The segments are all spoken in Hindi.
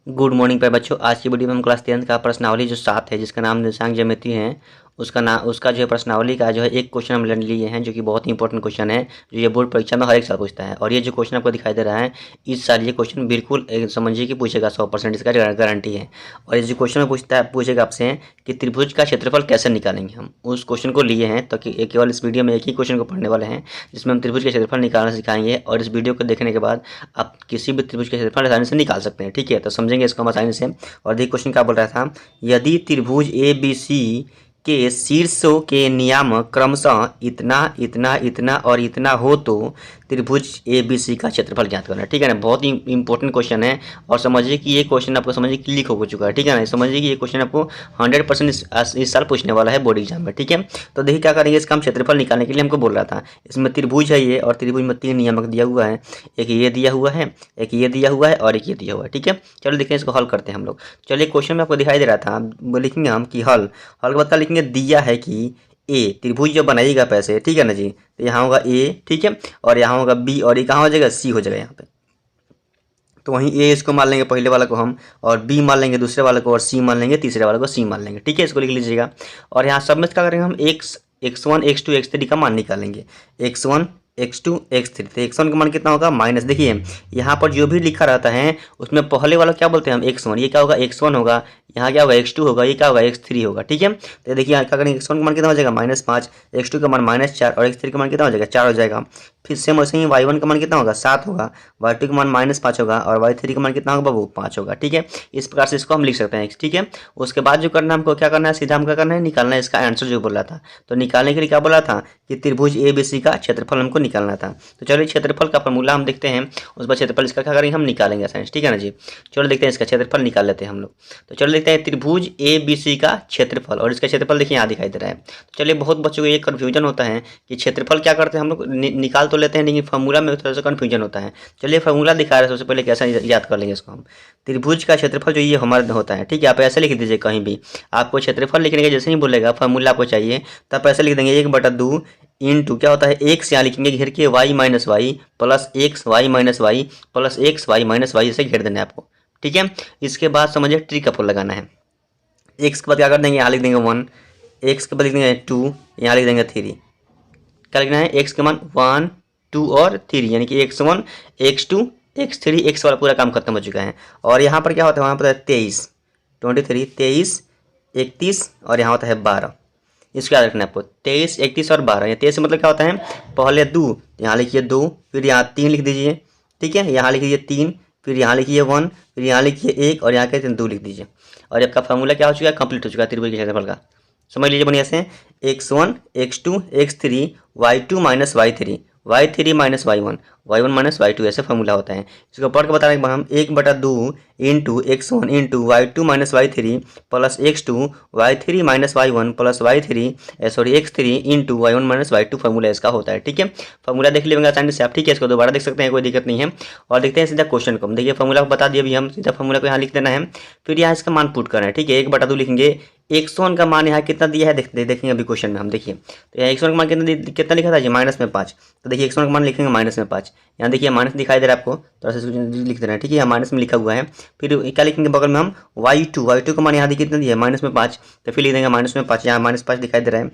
गुड मॉर्निंग पे बच्चों। आज की वीडियो में हम क्लास 10 का प्रश्नावली जो 7 है, जिसका नाम निर्देशांक ज्यामिति है, उसका जो है प्रश्नावली का जो है एक क्वेश्चन हम लिए हैं, जो कि बहुत ही इंपॉर्टेंट क्वेश्चन है, जो ये बोर्ड परीक्षा में हर एक साल पूछता है। और ये जो क्वेश्चन आपको दिखाई दे रहा है, इस साल ये क्वेश्चन बिल्कुल समझिए कि पूछेगा 100%, इसका गारंटी है। और ये जो क्वेश्चन में पूछेगा आपसे कि त्रिभुज का क्षेत्रफल कैसे निकालेंगे, हम उस क्वेश्चन को लिए हैं। तो केवल इस वीडियो में एक ही क्वेश्चन को पढ़ने वाले हैं, जिसमें हम त्रिभुज का क्षेत्रफल निकालना सिखाएंगे। और इस वीडियो को देखने के बाद आप किसी भी त्रिभुज का क्षेत्रफल आसानी से निकाल सकते हैं। ठीक है, तो समझेंगे इसको हम आसानी से। और देखिए क्वेश्चन क्या बोल रहा था, यदि त्रिभुज ए बी सी के शीर्षों के नियामक क्रमशः इतना इतना इतना और इतना हो तो त्रिभुज ए बी सी का क्षेत्रफल ज्ञात करना। ठीक है ना, बहुत ही इंपॉर्टेंट क्वेश्चन है। और समझिए कि ये क्वेश्चन आपको समझिए क्लिक हो चुका है। ठीक है ना, समझिए कि ये क्वेश्चन आपको 100% इस साल पूछने वाला है बोर्ड एग्जाम में। ठीक है, तो देखिए क्या करेंगे, इसका हम क्षेत्रफल निकालने के लिए हमको बोल रहा था। इसमें त्रिभुज है ये, और त्रिभुज में 3 नियामक दिया हुआ है। एक ये दिया हुआ है, एक ये दिया हुआ है, और एक ये दिया हुआ है। ठीक है, चलो देखते हैं इसको हल करते हैं हम लोग। चलिए क्वेश्चन में आपको दिखाई दे रहा था, लिखेंगे हम कि हल के बाद लिखेंगे दिया है कि ए त्रिभुज जो बनाइएगा पैसे। ठीक है ना जी, तो यहाँ होगा ए, ठीक है, और यहाँ होगा बी, और ये कहाँ हो जाएगा, सी हो जाएगा यहाँ पे। तो वहीं ए इसको मान लेंगे पहले वाला को हम, और बी मान लेंगे दूसरे वाले को, और सी मान लेंगे तीसरे वाले को, सी मान लेंगे। ठीक है, इसको लिख लीजिएगा। और यहाँ सब में क्या करेंगे हम, x1 x2 x3 का मान निकालेंगे। x1 x2 x3, तो x1 का मान कितना होगा माइनस, देखिए यहाँ पर जो भी लिखा रहता है उसमें पहले वाला क्या बोलते हैं हम, x1, ये क्या होगा x1 होगा, यहाँ क्या होगा x2 होगा, ये क्या होगा x3 होगा। ठीक है, तो देखिए यहाँ क्या करेंगे, x1 का मान कितना हो जाएगा -5, x2 का मान -4, और x3 का मान कितना हो जाएगा 4 हो जाएगा। फिर सेम वैसे ही y1 का मान कितना होगा 7 होगा, y2 का मान -5 होगा, और y3 का मान कितना होगा बाबू 5 होगा। ठीक है, इस प्रकार से इसको हम लिख सकते हैं। ठीक है, उसके बाद जो करना है हमको, क्या करना है, सीधा हम क्या करना है, निकालना है इसका आंसर जो बोला था। तो निकालने के लिए क्या बोला था कि त्रिभुज ए बी सी का क्षेत्रफल हमको निकालना था। तो चलिए क्षेत्रफल का फॉर्मूला हम देखते हैं, उस बाद क्षेत्रफल इसका क्या करेंगे, हम निकालेंगे साइंस। ठीक है ना जी, चलो देखते हैं इसका क्षेत्रफल निकाल लेते हैं हम लोग। तो चलो देखते हैं त्रिभुज ए बी सी का क्षेत्रफल, और इसका क्षेत्रफल देखिए यहाँ दिखाई दे रहा है। तो चलिए, बहुत बच्चों को ये कन्फ्यूजन होता है कि क्षेत्रफल क्या करते हैं हम लोग, निकाल तो लेते हैं, लेकिन फॉर्मूला में थोड़ा सा कन्फ्यूजन होता है। चलिए फॉर्मूला दिखा रहे हैं, सबसे पहले कैसा याद कर लेंगे इसको हम। त्रिभुज का क्षेत्रफल जो ये हमारा होता है, ठीक है, आप ऐसे लिख दीजिए कहीं भी, आपको क्षेत्रफल लिखने के जैसे ही बोलेगा फॉर्मूला आपको चाहिए, तो आप ऐसे लिख देंगे 1/2 इंटू क्या होता है, x यहाँ लिखेंगे घेर के y minus Y plus X Y minus Y plus X Y minus Y, ऐसे घेर देना है आपको। ठीक है, इसके बाद समझिए ट्री का फॉल लगाना है। एक्स के बाद क्या कर देंगे, यहाँ लिख देंगे 1, एक्स के बाद लिख देंगे 2, यहाँ लिख देंगे 3। क्या लिखना है, एक्स के मान 1 2 और 3, यानी कि x1 x2 x3, एक्स वाला पूरा काम खत्म हो चुका है। और यहाँ पर क्या होता है, वहाँ पर 23 23 31, और यहाँ होता है 12। इसको याद रखना है आपको, 23 31 और 12। 23 मतलब क्या होता है, पहले 2, यहाँ लिखिए 2, फिर यहाँ 3 लिख दीजिए। ठीक है, यहाँ लिखिए 3, फिर यहाँ लिखिए 1, फिर यहाँ लिखिए 1, और यहाँ के 2 लिख दीजिए। और आपका फॉर्मूला क्या हो चुका है, कंप्लीट हो चुका है त्रिभुज के क्षेत्रफल का। समझ लीजिए बढ़िया से, x1 x2 x3 y2 minus y3 y3 minus y1 minus y2, ऐसे फॉर्मूला होता है। इसको पढ़ के बताने के बाद हम 1/2 into x1 into y2 minus y3 plus x2 y3 minus y1 plus x3 into y1 minus y2 formula इसका होता है। ठीक है, फॉर्मूला देख लीजिएगा आसानी से आप। ठीक है, इसको दोबारा देख सकते हैं, कोई दिक्कत नहीं है। और देखते हैं सीधा क्वेश्चन को। देखिए फॉर्मूला को बता दिए अभी हम, सीधा फॉर्मूला को यहाँ लिख देना है, फिर यहाँ इसका मान पुट करना है। ठीक है, 1/2 लिखेंगे, x1 का मान यहाँ कितना दिया है देखेंगे अभी क्वेश्चन में हम। देखिए तो यहाँ x1 का मान कितना लिखा था जी, -5। तो देखिए x1 का मान लिखेंगे -5, यहाँ देखिए माइनस दिखाई दे रहा है आपको, तो ऐसे लिख देना है। ठीक है, यहाँ माइनस में लिखा हुआ है। फिर क्या लिखेंगे बगल में हम, y2 का मान यहाँ देखिए कितना दिया है, -5, तो फिर लिख देंगे -5, यहाँ -5 दिखाई दे रहा है।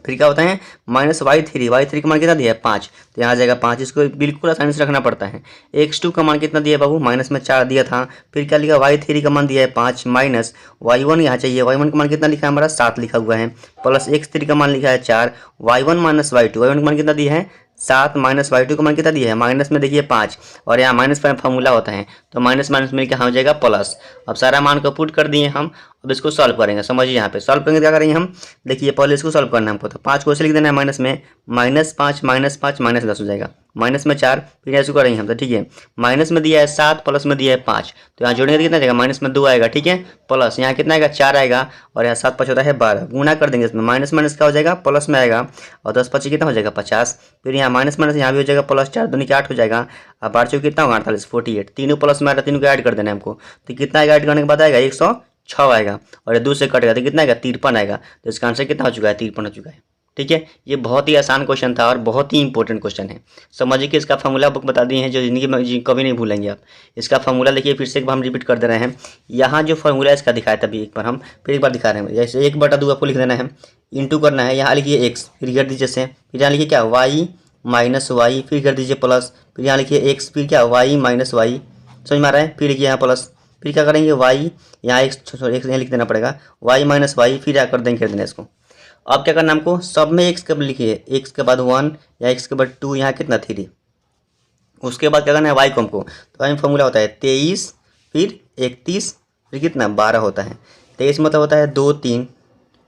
फिर क्या होता है, -y3 का मान कितना दिया है 5, तो यहाँ आ जाएगा 5। इसको बिल्कुल आसानी से रखना पड़ता है। x2 का मान कितना दिया है बाबू, -4 दिया था। फिर क्या लिखा, y3 का मान दिया है 5 माइनस y1 यहाँ चाहिए, y1 का मान कितना लिखा है हमारा 7 लिखा हुआ है, प्लस x3 का मान लिखा है 4, y1 माइनस y2, y1 का मान कितना दिया है 7 माइनस y2 का मान कितना दिया है माइनस में देखिए 5, और यहाँ माइनस पर फॉर्मूला होता है, तो माइनस माइनस मिलकर हो जाएगा प्लस। अब सारा मान को पुट कर दिए हम, अब इसको सॉल्व करेंगे। समझिए यहाँ पे सॉल्व करेंगे, क्या करेंगे हम, देखिए पहले इसको सॉल्व करना है हमको। तो 5 को ऐसे लिख देना है माइनस में, -5 -5 -10 हो जाएगा, माइनस में 4, फिर ऐसे करेंगे हम। तो ठीक है, माइनस में दिया है 7, प्लस में दिया है 5, तो यहाँ जोड़ेंगे तो कितना जाएगा, माइनस में 2 आएगा। ठीक है, प्लस यहाँ कितना आएगा 4 आएगा, और यहाँ 7 5 होता है 12, गुना कर देंगे इसमें, माइनस माइनस क्या हो जाएगा प्लस में आएगा, और 10 5 कितना हो जाएगा 50। फिर यहाँ माइनस माइनस यहाँ भी हो जाएगा प्लस, 4 दूनी के 8 हो जाएगा, अब 8 चौके कितना होगा 48 48, तीनों प्लस में आ रहा है, तीनों को ऐड कर देना है हमको। तो कितना आएगा ऐड करने के बाद आएगा 106 आएगा, और ये 2 से कटेगा तो कितना आएगा 53 आएगा। तो इसका आंसर कितना हो चुका है 53 हो चुका है। ठीक है, ये बहुत ही आसान क्वेश्चन था और बहुत ही इंपॉर्टेंट क्वेश्चन है। समझिए कि इसका फॉर्मूला बुक बता दिए हैं जो ज़िंदगी में कभी नहीं भूलेंगे आप। इसका फॉर्मूला देखिए, फिर से एक बार हम रिपीट कर दे रहे हैं। यहाँ जो फॉर्मूला इसका दिखाया था अभी एक बार, हम फिर एक बार दिखा रहे हैं। जैसे 1/2 आपको लिख देना है, इंटू करना है, यहाँ लिखिए एक्स, फिर कर दीजिए से, फिर यहाँ लिखिए क्या वाई माइनस वाई, फिर कर दीजिए प्लस, फिर यहाँ लिखिए एक्स, फिर क्या वाई माइनस वाई, समझ में आ रहा है। फिर लिखिए यहाँ प्लस, फिर क्या करेंगे वाई, यहाँ एक्स यहाँ लिख देना पड़ेगा, वाई माइनस वाई, फिर यहाँ कर देंगे, कर देना इसको। अब क्या करना हमको, सब में एक्स कब लिखिए, एक्स के बाद 1 या एक्स के बाद 2, यहाँ कितना 3। उसके बाद क्या करना है वाई को हमको, तो वाई में फॉर्मूला होता है 23 फिर 31 फिर कितना 12 होता है। 23 मतलब होता है 2 3,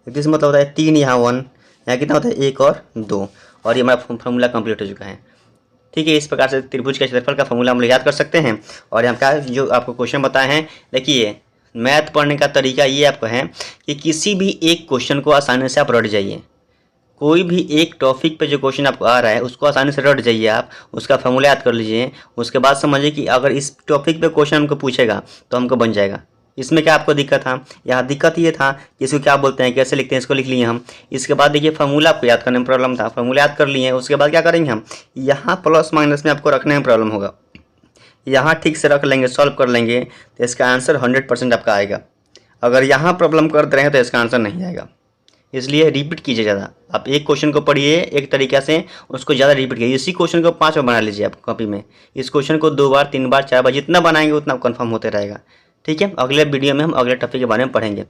31 मतलब होता है 3 यहाँ 1, यहाँ कितना होता है 1 और 2, और ये हमारा फॉर्मूला कंप्लीट हो चुका है। ठीक है, इस प्रकार से त्रिभुज के क्षेत्रफल का फॉर्मूला हम लोग याद कर सकते हैं। और यहाँ का जो आपको क्वेश्चन बताए हैं, देखिए मैथ पढ़ने का तरीका ये आपको है कि किसी भी एक क्वेश्चन को आसानी से आप रट जाइए। कोई भी एक टॉपिक पे जो क्वेश्चन आपको आ रहा है उसको आसानी से रट जाइए आप, उसका फॉर्मूला याद कर लीजिए। उसके बाद समझिए कि अगर इस टॉपिक पे क्वेश्चन हमको पूछेगा तो हमको बन जाएगा। इसमें क्या आपको दिक्कत था, यहाँ दिक्कत ये था कि इसको क्या बोलते हैं, कैसे लिखते हैं, इसको लिख लिए हम। इसके बाद देखिए फॉर्मूला आपको याद करने में प्रॉब्लम था, फॉर्मूला याद कर लिए। उसके बाद क्या करेंगे हम, यहाँ प्लस माइनस में आपको रखने में प्रॉब्लम होगा, यहाँ ठीक से रख लेंगे, सॉल्व कर लेंगे तो इसका आंसर 100% आपका आएगा। अगर यहाँ प्रॉब्लम कर दे रहे हैं तो इसका आंसर नहीं आएगा। इसलिए रिपीट कीजिए ज़्यादा। आप एक क्वेश्चन को पढ़िए एक तरीके से, उसको ज़्यादा रिपीट कीजिए। इसी क्वेश्चन को 5 बार बना लीजिए आप कॉपी में। इस क्वेश्चन को 2 बार 3 बार 4 बार जितना बनाएंगे उतना कंफर्म होते रहेगा। ठीक है, अगले वीडियो में हम अगले टॉपिक के बारे में पढ़ेंगे।